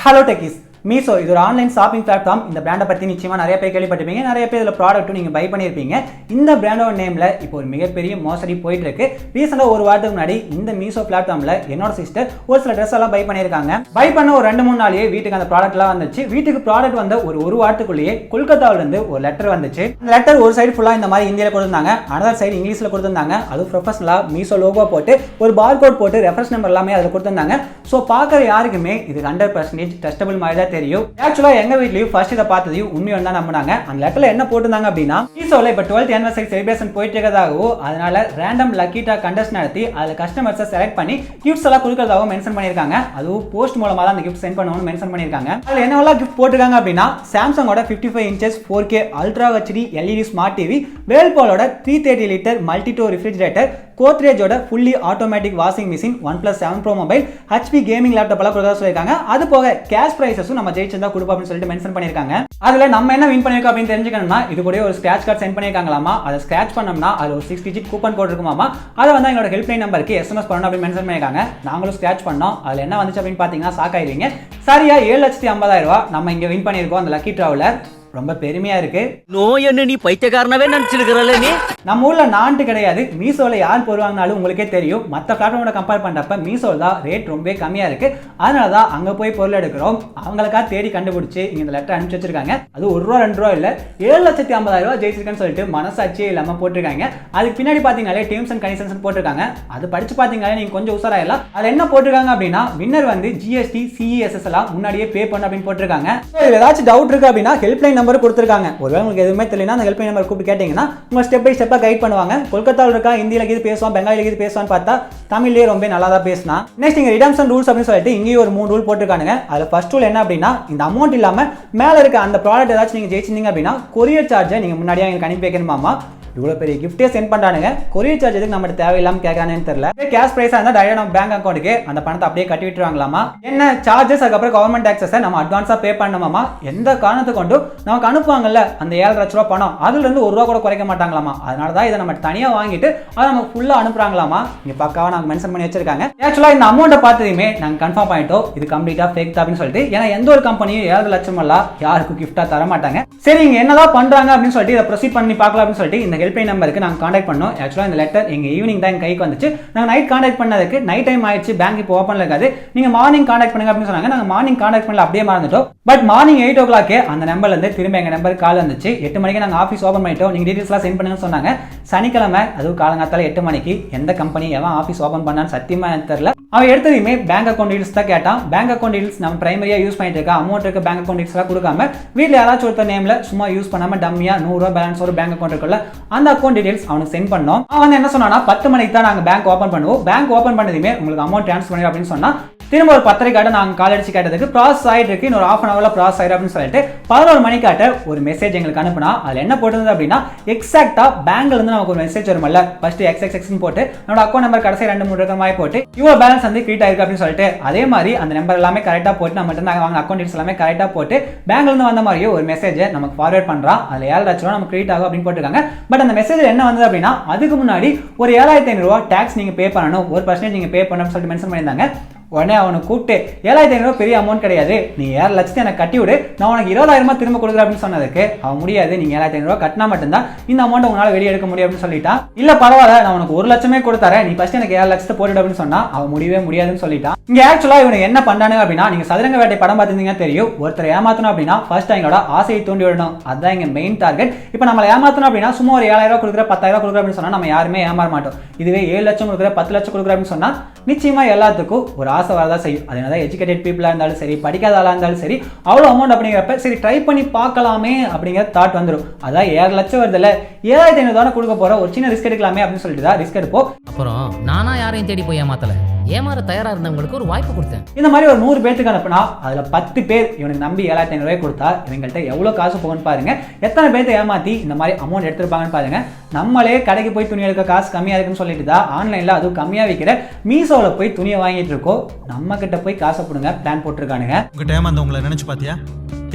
Hello Techies. Meesho இது ஒரு online shopping platform. இந்த பிராண்டை பற்றி நிச்சயமாக நிறைய பேர் கேள்விப்பட்டிருப்பீங்க. நிறைய பேர் இதில் ப்ராடக்ட்டும் நீங்கள் பை பண்ணியிருப்பீங்க. இந்த பிராண்டோட நேமில் இப்போ ஒரு மிகப்பெரிய மோசடி போயிட்டு இருக்கு. ரீசெண்டாக ஒரு வாரத்துக்கு முன்னாடி இந்த மீஷோ பிளாட்ஃபார்மில் என்னோட சிஸ்டர் ஒரு சில ட்ரெஸ் எல்லாம் பை பண்ணியிருக்காங்க. பை பண்ண ஒரு 2-3 நாளையே வீட்டுக்கு அந்த ப்ராடக்ட்லாம் வந்துச்சு. வீட்டுக்கு ப்ராடக்ட் வந்த ஒரு வாரத்துக்குள்ளேயே கொல்கத்தாவிலிருந்து ஒரு லெட்டர் வந்துச்சு. அந்த லெட்டர் ஒரு சைடு ஃபுல்லாக இந்த மாதிரி இந்தியில் கொடுத்துருந்தாங்க, அனதர் சைடு இங்கிலீஷில் கொடுத்துருந்தாங்க. அதுவும் ப்ரொஃபஷனலாக மீஷோ லோகோ போட்டு ஒரு பார்கோட் போட்டு ரெஃபரன்ஸ் நம்பர் எல்லாமே அதில் கொடுத்துருந்தாங்க. ஸோ பார்க்குற யாருக்குமே இது 100% டெஸ்டபிள் மாதிரி தான் தெரியும். ஆக்சுவலாக எங்க வீட்லயும் ஃபர்ஸ்ட் இதை பார்த்ததையும் உண்மையை தான் நம்பினாங்க. அந்த லெட்டர்ல என்ன போட்டுருந்தாங்க அப்படின்னா, மீஷோல இப்போ 12th anniversary செலிப்ரேஷன் போயிட்டு இருக்கிறதாகவும், அதனால ரேண்டம் லக்கி ட்ரா கண்டெஸ்ட் நடத்தி அதில் கஸ்டமர்ஸை செலக்ட் பண்ணி கிஃப்ட்ஸ் எல்லாம் கொடுக்கறதாகவும் மென்ஷன் பண்ணியிருக்காங்க. அதுவும் போஸ்ட் மூலமாக தான் அந்த கிஃப்ட் சென்ட் பண்ணணும்னு மென்ஷன் பண்ணியிருக்காங்க. அதில் என்னவெல்லாம் கிஃப்ட் போட்டிருக்காங்க அப்படின்னா, சாம்சங்கோட 55 inches 4K ultra HD LED smart TV, வேல்பாலோட 330 லிட்டர் மல்டி டோர் ரெஃப்ரிஜரேட்டர், கோத்ரேஜோட fully automatic washing machine, OnePlus 7 Pro mobile, HP gaming laptop எல்லாம் கொடுக்க சொல்லியிருக்காங்க. அது போக கேஷ் பிரைஸஸும் நம்ம ஜெயிச்சிருந்தா கொடுப்போம் அப்படின்னு சொல்லிட்டு மென்ஷன் பண்ணியிருக்காங்க. அதுல நம்ம என்ன வின் பண்ணிருக்கோம் அப்படின்னு தெரிஞ்சுக்கணும்னா, இது கூட ஒரு ஸ்கிராட்ச் கார்டு சென்ட் பண்ணியிருக்காங்களாமா. அதை ஸ்கிராட்ச் பண்ணோம்னா அது ஒரு 6 digit கூப்பன் கோட் இருக்குமாமா. அதை வந்து எங்களோட ஹெல்ப்லைன் நம்பருக்கு SMS பண்ணணும் அப்படின்னு மென்ஷன் பண்ணியிருக்காங்க. நாங்களும் ஸ்கிராட்ச் பண்ணோம். அதுல என்ன வந்துச்சு அப்படின்னு பார்த்தீங்கன்னா ஷாக் ஆயிருவீங்க. சரியா 7,50,000 ரூபாய் நம்ம இங்க வின் பண்ணியிருக்கோம் அந்த லக்கி டிராவில். ரொம்ப பெருமையா இருக்கு. நோய் என்ன நீ பைத்தியக்காரனவே நினைச்சிருக்கிறல்ல நீ. நம்ம ஊர்ல நான்ட்டு கிடையாது. மீஷோல யார் போடுவாங்கனாலும் உங்களுக்கே தெரியும். மற்ற பிளாட்ஃபார்மோட கம்பேர் பண்றப்ப மீஷோல தான் ரேட் ரொம்ப கம்மியா இருக்கு. அதனாலதான் அங்க போய் பொருள் எடுக்கிறோம். அவங்களுக்கா தேடி கண்டுபிடிச்சு இந்த லெட்டர் அனுப்பிச்சு வச்சிருக்காங்க. அது ₹1 இல்ல 7,50,000 ஜெயிச்சிருக்கேன்னு சொல்லிட்டு மனசாட்சியே இல்லாம போட்டிருக்காங்க. அதுக்கு பின்னாடி பாத்தீங்கன்னாலே டேர்ம்ஸ் அண்ட் கண்டிஷன்ஸ் போட்டிருக்காங்க. அது படிச்சு பாத்தீங்கன்னாலே நீங்க கொஞ்சம் உசாராயிடலாம். அது என்ன போட்டிருக்காங்க அப்படின்னா, வின்னர் வந்து GST CESS எல்லாம் முன்னாடியே பே பண்ண அப்படின்னு போட்டிருக்காங்க. ஏதாச்சும் டவுட் இருக்கு அப்படின்னா ஹெல்ப்லைன் நம்பர் கொடுத்திருக்காங்க. ஒருவேளை உங்களுக்கு எதுவுமே தெரியலனா அந்த ஹெல்ப்லைன் நம்பர் கூப்பிட்டு கேட்டீங்கன்னா உங்க ஸ்டெப் பை ஸ்டெப்பா கைட் பண்ணுவாங்க. கொல்கத்தாவில் இருக்கா, ஹிந்தியில கீது பேசுவான், பெங்காலில கீது பேசுவான்னு பார்த்தா தமிழ்லயே ரொம்ப நல்லா தான் பேசினா. நெக்ஸ்ட் இங்க ரிடம்ஷன் ரூல்ஸ் அப்படின்னு சொல்லிட்டு இங்கேயும் ஒரு 3 ரூல் போட்டிருக்காங்க. அதுல ஃபர்ஸ்ட் ரூல் என்ன அப்படின்னா, இந்த அமௌண்ட் இல்லாம மேல இருக்க அந்த ப்ராடக்ட் ஏதாச்சும் நீங்க ஜெயிச்சிருந்தீங்க அப்படின்னா கொரியர் சார்ஜை நீங்க முன்னாடியே எங்களுக்கு அனுப்பி வைக்கணுமாமா. இவ்வளவு பெரிய கிஃப்டே சென்ட் பண்றானுங்க, கொரியர் சார்ஜ் எதுக்கு நம்ம தேவையில்லாம கேட்கறானேன்னு தெரியல. கேஷ் பிரைஸா இருந்தா டைரக்ட் நம்ம பேங்க் அக்கௌண்ட்டுக்கு அந்த பணத்தை அப்படியே கட்டி விட்டுருவாங்களாமா. என்ன சார்ஜஸ், அதுக்கப்புறம் கவர்மெண்ட் டாக்ஸஸ் நம்ம அட்வான்ஸா பே பண்ணணுமாமா. எந்த காரணத்தை கொண்டு நமக்கு அனுப்புவாங்கல்ல அந்த 7 லட்ச ரூபாய் பணம், அதுல இருந்து ₹1 கூட குறைக்க மாட்டாங்களாமா. அதனாலதான் இதை நம்ம தனியா வாங்கிட்டு அதை நமக்கு ஃபுல்லா அனுப்புறாங்களாமா. இங்க பக்காவா நாங்க மென்ஷன் பண்ணி வச்சிருக்காங்க. ஆக்சுவலா இந்த அமௌண்ட்டை பார்த்ததுமே நாங்க கன்ஃபார்ம் பண்ணிட்டோம், இது கம்ப்ளீட்டா ஃபேக் தான் அப்படின்னு சொல்லிட்டு. ஏன்னா எந்த ஒரு கம்பெனியும் 7 லட்சம் எல்லாம் யாருக்கும் கிஃப்டா தர மாட்டாங்க. சரி இங்க என்னதான் பண்றாங்க அப்படின்னு சொல்லிட்டு இதை ப்ரொசீட் பண்ணி பார்க்கலாம் அப்படின்னு சொல்லிட்டு இந்த ஹெல்ப்லைன் நம்பருக்கு நாங்க கான்டாக்ட் பண்ணோம். ஆக்சுவலா இந்த லெட்டர் எங்க ஈவினிங் தான் கைக்கு வந்துச்சு. நாங்க நைட் கான்டாக்ட் பண்ணதுக்கு நைட் டைம் ஆயிடுச்சு, பேங்க் இப்போ ஓப்பன்ல இருக்காது, நீங்க மார்னிங் கான்டாக்ட் பண்ணுங்க அப்படின்னு சொன்னாங்க. நாங்க மார்னிங் கான்டாக்ட் பண்ணல, அப்படியே மறந்துட்டோம். பட் மார்னிங் 8 o'clock அந்த நம்பர்ல இருந்து திரும்ப எங்க நம்பருக்கு கால் வந்துச்சு. 8 மணிக்கு நாங்க ஆஃபீஸ் ஓபன் பண்ணிட்டோம், நீங்க டீடைல்ஸ் எல்லாம் சென்ட் பண்ணுங்கன்னு சொன்னாங்க. சனிக்கிழமை அதுவும் காலங்காத்தால 8 மணிக்கு எந்த கம்பெனி எவன் ஆஃபீஸ் ஓபன் பண்ணான்னு சத்தியமா எனக்கு தெரியல. அவன் எடுத்ததுமே பேங்க் அக்கௌண்ட் டீடைல்ஸ் தான் கேட்டான். பேங்க் அக்கௌண்ட் டீடைல்ஸ் நம்ம பிரைமரியா யூஸ் பண்ணிட்டு இருக்கா, அமௌண்ட் இருக்க பேங்க் அக்கௌண்ட் டீடைல்ஸ் எல்லாம் கொடுக்காம வீட்டில் யாராச்சும் ஒருத்தர் நேம்ல சும்மா யூஸ் பண்ணாம டம்மியா ₹100 பேலன்ஸ் ஒரு பேங்க் அக்கௌண்ட் இருக்குல்ல, அந்த அக்கௌண்ட் டீடைல்ஸ் அவனுக்கு சென்ட் பண்ணோம். அவன் வந்து என்ன சொன்னா, 10 மணிக்கு தான் நாங்க பேங்க் ஓபன் பண்ணுவோம், பேங்க் ஓபன் பண்ணதுமே உங்களுக்கு அமௌண்ட் ட்ரான்ஸ்ஃபர் பண்ணி அப்படின்னு சொன்னா. திரும்ப ஒரு 10:30 காட்ட நாங்கள் கால் அடிச்சு கேட்டதுக்கு ப்ராசஸ் ஆகிட்டு இருக்கு, இன்னொரு ½ hourல ப்ராசஸ் ஆயிடும் அப்படின்னு சொல்லிட்டு 11 மணி காட்ட ஒரு மெசேஜ் எங்களுக்கு அனுப்புனா. அதில் என்ன போட்டிருந்தது அப்படின்னா, எக்ஸாக்டா பேங்க்ல இருந்து நமக்கு ஒரு மெசேஜ் வரும்ல, ஃபர்ஸ்ட் XXX போட்டு நம்மளோட அக்கௌண்ட் நம்பர் கடைசி 2-3 ரகமாய் போட்டு இவ்வளோ பேலன்ஸ் வந்து கிரெடிட் ஆயிருக்கு அப்படின்னு சொல்லிட்டு, அதே மாதிரி அந்த நம்பர் எல்லாமே கரெக்டாக போட்டு நம்ம நாங்கள் வாங்க அக்கௌண்ட் டீடைல்ஸ் எல்லாமே கரெக்டாக போட்டு பேங்க்ல இருந்து வந்த மாதிரியே ஒரு மெசேஜ் நமக்கு ஃபார்வர்ட் பண்றான். அதில் 7 லட்ச ரூபா நமக்கு கிரெடிட் ஆகும் அப்படின்னு போட்டிருக்காங்க. பட் அந்த மெசேஜ் என்ன வந்தது அப்படின்னா, அதுக்கு முன்னாடி ஒரு 7,500 ரூபா டாக்ஸ் நீங்க பே பண்ணணும், 1% நீங்க பே பண்ணணும்னு சொல்லிட்டு மென்ஷன் பண்ணியிருந்தாங்க. உடனே அவனை கூப்பிட்டு 7,500 பெரிய அமௌண்ட் கிடையாது, நீ 7 லட்சத்தை எனக்கு கட்டி விடு, நான் உனக்கு 20,000 திரும்ப கொடுக்குறேன் அப்படின்னு சொன்னதுக்கு அவன் முடியாது, நீங்க 7,500 கட்டினா மட்டும்தான் இந்த அமௌண்ட் உங்களால வெளியே எடுக்க முடியும் அப்படின்னு சொல்லிட்டான். இல்ல பரவாயில்ல, நான் உனக்கு 1 லட்சமே கொடுத்தாரேன், நீ ஃபர்ஸ்ட் எனக்கு 7 லட்சத்தை போட்டு அப்படின்னு சொன்னா அவன் முடியவே முடியாதுன்னு சொல்லிட்டான். இங்க ஆக்சுவலா இவனுக்கு என்ன பண்ணானுங்க அப்படின்னா, நீங்க சதுரங்க வேட்டை படம் பார்த்திருந்தீங்கன்னா தெரியும், ஒருத்தர் ஏமாத்தணும் அப்படின்னா ஃபர்ஸ்ட் அவங்களோட ஆசையை தூண்டி விடணும், அதுதான் எங்க மெயின் டார்கெட். இப்போ நம்ம ஏமாத்தணும் அப்படின்னா சும்மா ஒரு 7,000 கொடுக்குற 10,000 கொடுக்குற அப்படின்னு சொன்னா நம்ம யாருமே ஏமாற மாட்டோம். இதுவே 7 லட்சம் கொடுக்குற 10 லட்சம் கொடுக்குற அப்படின்னு சொன்னா நிச்சயமா எல்லாத்துக்கும் ஒரு ஆசை வரதான் செய்யும். அதனால எஜுகேட்டட் பீப்புளா இருந்தாலும் சரி, படிக்காத ஆளா இருந்தாலும் சரி, அவ்வளோ அமௌண்ட் அப்படிங்கிறப்ப சரி ட்ரை பண்ணி பார்க்கலாமே அப்படிங்கிற தாட் வந்துடும். அதான் 7 லட்சம் வருதுல, 7,500 தானே கொடுக்க போற, ஒரு சின்ன ரிஸ்க் எடுக்கலாமே அப்படின்னு சொல்லிட்டு தான் ரிஸ்க் எடுப்போம். அப்புறம் நானா யாரையும் தேடி போய் ஏமாத்தல, ஏமாற தயாரா இருந்தவங்களுக்கு ஒரு வாய்ப்பு கொடுத்தேன். இந்த மாதிரி ஒரு 100 பேருக்கு அனுப்புனா அதுல 10 பேர் இவனுக்கு நம்பி 7,500 ரூபாய் கொடுத்தா இவங்கள்ட்ட எவ்வளவு காசு போகும்னு பாருங்க. எத்தனை பேர்த்தை ஏமாத்தி இந்த மாதிரி அமௌண்ட் எடுத்துருப்பாங்கன்னு பாருங்க. நம்மளே கடைக்கு போய் துணி எடுக்க காசு கம்மியா இருக்குன்னு சொல்லிட்டு தான் ஆன்லைன்ல அதுவும் கம்மியா விற்கிற மீஷோல போய் துணியை வாங்கிட்டு இருக்கோம். நம்ம கிட்ட போய் காசை போடுங்க பிளான் போட்டுருக்கானுங்க. உங்ககிட்ட ஏமாந்தவங்களை நினைச்சு பாத்தியா?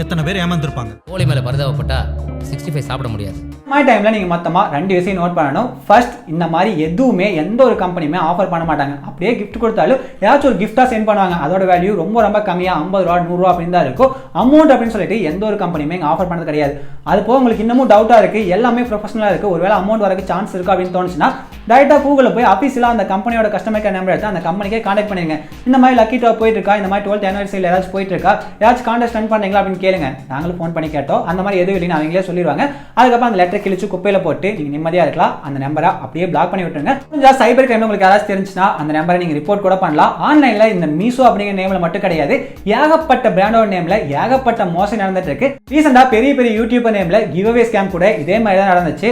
எத்தனை பேர் ஏமாந்துருப்பாங்க. கோழி மேல பரிதாபப்பட்டா 65 சாப்பிட முடியாது. மாதிரி டைம்ல நீங்க மொத்தமா 2 விஷயம் நோட் பண்ணணும். ஃபர்ஸ்ட், இந்த மாதிரி எதுவுமே எந்த ஒரு கம்பெனியுமே ஆஃபர் பண்ண மாட்டாங்க. அப்படியே கிஃப்ட் கொடுத்தாலும் ஏதாச்சும் ஒரு கிஃப்டா சென்ட் பண்ணுவாங்க. அதோட வேல்யூ ரொம்ப ரொம்ப கம்மியா 50 ரூபா 100 ரூபா அப்படின்னு தான் இருக்கும். அமௌண்ட் அப்படின்னு சொல்லிட்டு எந்த ஒரு கம்பெனியுமே ஆஃபர் பண்ணது கிடையாது. அது போக உங்களுக்கு இன்னமும் டவுட்டா இருக்கு, எல்லாமே ப்ரொஃபஷனலா இருக்கு, ஒருவேளை அமௌண்ட் வரக்கு சான்ஸ் இருக்கு அப்படின்னு தோணுச்சுன்னா டைரக்டா கூகுள்ல போய் ஆஃபீஸில் அந்த கம்பெனியோட கஸ்டமர் கேர் நம்பர் எடுத்து அந்த கம்பெனிக்கே கான்டாக்ட் பண்ணுங்க. இந்த மாதிரி லக்கி ட்ரா போயிட்டு இருக்கா, இந்த மாதிரி 12th anniversary ஏதாச்சும் போயிட்டு இருக்கா, ஏதாச்சும் கான்டெஸ்ட் ரன் பண்ணீங்களா அப்படின்னு கேளுங்க. நாங்களும் ஃபோன் பண்ணி கேட்டோம். அந்த மாதிரி எதுவும் இல்லைன்னு அவங்களே சொல்லிடுவாங்க. அதுக்கப்புறம் அந்த லெட்டர் கிழிச்சு குப்பையில போட்டு நீங்க நிம்மதியா இருக்கலாம். அந்த நம்பரை அப்படியே பிளாக் பண்ணி விட்டுருங்க. கொஞ்சம் சைபர் கிரைம் உங்களுக்கு யாராச்சும் தெரிஞ்சுன்னா அந்த நம்பரை நீங்க ரிப்போர்ட் கூட பண்ணலாம். ஆன்லைன்ல இந்த மீஷோ அப்படிங்கிற நேம்ல மட்டும் கிடையாது, ஏகப்பட்ட பிராண்டோட நேம்ல ஏகப்பட்ட மோசடி நடந்துட்டு இருக்கு. ரீசெண்டா பெரிய பெரிய யூடியூபர் நேம்ல கிவ் அவே ஸ்கேம் கூட இதே மாதிரி தான் நடந்துச்சு.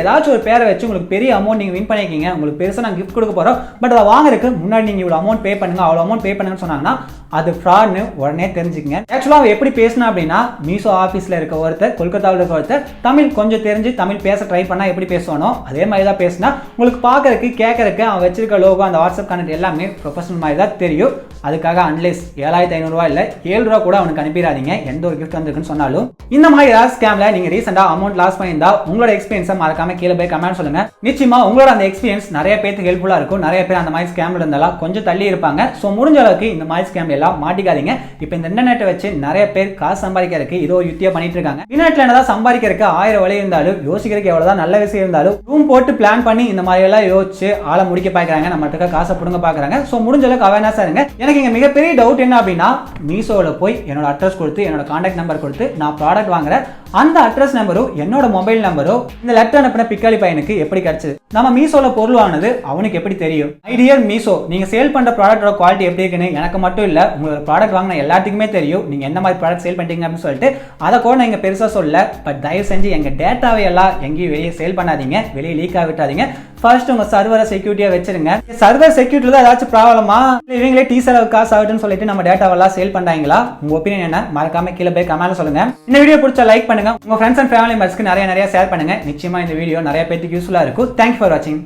ஏதாச்சும் ஒரு பேரை வச்சு உங்களுக்கு பெரிய அமௌண்ட் நீங்க வின் பண்ணிருக்கீங்க, உங்களுக்கு பெருசா நான் கிஃப்ட் கொடுக்க போறோம், பட் அதை வாங்குறதுக்கு முன்னாடி நீங்க இவ்வளவு அமௌண்ட் பே பண்ணுங்க, அவ்வளவு அமௌண்ட் பே பண்ணுங்கன்னு சொன்னாங்கன்னா அது ஃப்ராட்னு உடனே தெரிஞ்சுக்கங்க. ஆக்சுவலா அவ எப்படி பேசினா அப்படின்னா, மீஷோ ஆஃபீஸ்ல இருக்க ஒருத்தர், கொல்கத்தாவில் இருக்க ஒருத்தர் தமிழ் கொஞ்சம் தெரிஞ்சு தமிழ் பேச ட்ரை பண்ணா எப்படி பேசுவானோ அதே மாதிரி தான் பேசினா உங்களுக்கு பார்க்கறதுக்கு கேட்கறதுக்கு அவன் வச்சிருக்க லோகோ அந்த வாட்ஸ்அப் கனெக்ட் எல்லாமே ப்ரொஃபஷனல் மாதிரி தான் தெரியும். அதுக்காக அன்லெஸ் 7500 ரூபா இல்ல 7 ரூபா கூட அவனுக்கு அனுப்பிடாதீங்க. எந்த ஒரு கிஃப்ட் வந்திருக்குன்னு சொன்னாலும். இந்த மாதிரி ஏதாவது ஸ்கேம்ல நீங்க ரீசெண்டா அமௌண்ட் லாஸ் பண்ணியிருந்தா உங்களோட எக்ஸ்பீரியன்ஸை மறக்காம கீழே போய் கமெண்ட் சொல்லுங்க. நிச்சயமா உங்களோட அந்த எக்ஸ்பீரியன்ஸ் நிறைய பேருக்கு ஹெல்ப்ஃபுல்லா இருக்கும். நிறைய பேர் அந்த மாதிரி ஸ்கேம்ல இருந்தாலும் கொஞ்சம் தள்ளி இருப்பாங்க. ஸோ முடிஞ்ச அளவுக்கு இந்த மாதிரி ஸ்கேம் எல்லாம் மாட்டிக்காதீங்க. இப்போ இந்த இன்டர்நெட்டை வச்சு நிறைய பேர் காசு சம்பாதிக்கிறதுக்கு இதோ யுத்தியா பண்ணிட்டு இருக்காங்க. இன்டர்நெட்ல என்னதான் சம்பாதிக்கிறதுக்கு 1000 வழி இருந்தாலும் யோசிக்கிறதுக்கு எவ்வளவுதான் நல்ல விஷயம் இருந்தாலும் ரூம் போட்டு பிளான் பண்ணி இந்த மாதிரி எல்லாம் யோசிச்சு ஆளை முடிக்க பாக்குறாங்க, நம்ம காசை புடுங்க பாக்குறாங்க. ஸோ முடிஞ்ச அளவுக்கு அவேர்னஸ் இருங்க. எனக்கு இங்க மிகப்பெரிய டவுட் என்ன அப்படின்னா, மீஷோல போய் என்னோட அட்ரஸ் கொடுத்து என்னோட கான்டாக்ட் நம்பர் கொடுத்து நான் ப்ராடக்ட் வாங்குறேன், அந்த அட்ரஸ் நம்பரும் என்னோட மொபைல் நம்பரும் இந்த லெட்டர் அனுப்பின பிக்காளி பையனுக்கு எப்படி கிடைச்சது? நம்ம மீஷோல பொருள் வாங்கினது அவனுக்கு எப்படி தெரியும்? ஐடியர் மீஷோ, நீங்க சேல் பண்ற ப்ராடக்டோட குவாலிட்டி எப்படி இருக்குன்னு எனக்கு மட்டும் இல்ல, உங்களோட ப்ராடக்ட் வாங்கின எல்லாத்துக்குமே தெரியும். நீங்க என்ன மாதிரி ப்ராடக்ட் சேல் பண்றீங்க அப்படின்னு சொல்லிட்டு அதை கூட நீங்க பெருசா சொல்ல. பட் தயவு செஞ்சு எங்க டேட்டாவை எல்லாம் எங்கேயும் வெளியே சேல் பண்ணாதீங்க, வெளியே லீக் ஆகிட்டாதீங்க. ஃபர்ஸ்ட் உங்க சர்வரை செக்யூரிட்டியா வச்சிருங்க. சர்வர் செக்யூரிட்டில ஏதாச்சும் ப்ராப்ளமா, இவங்களே டீசர் காசு ஆகுதுன்னு சொல்லிட்டு நம்ம டேட்டாவெல்லாம் சேல் பண்றாங்களா? உங்க ஒப்பீனியன் என்ன? மறக்காம கீழே போய் கமெண்ட்ல சொல்லுங்க. இந்த வீடியோ பிடிச்சா லைக் பண்ணுங்க, உங்க ஃப்ரெண்ட்ஸ் அண்ட் ஃபேமிலி மெம்பர்ஸ்க்கு நிறைய ஷேர் பண்ணுங்க. நிச்சயமா இந்த வீடியோ நிறைய பேருக்கு யூஸ்ஃபுல்லா இருக்கும். தேங்க்யூ ஃபார் வாட்சிங்.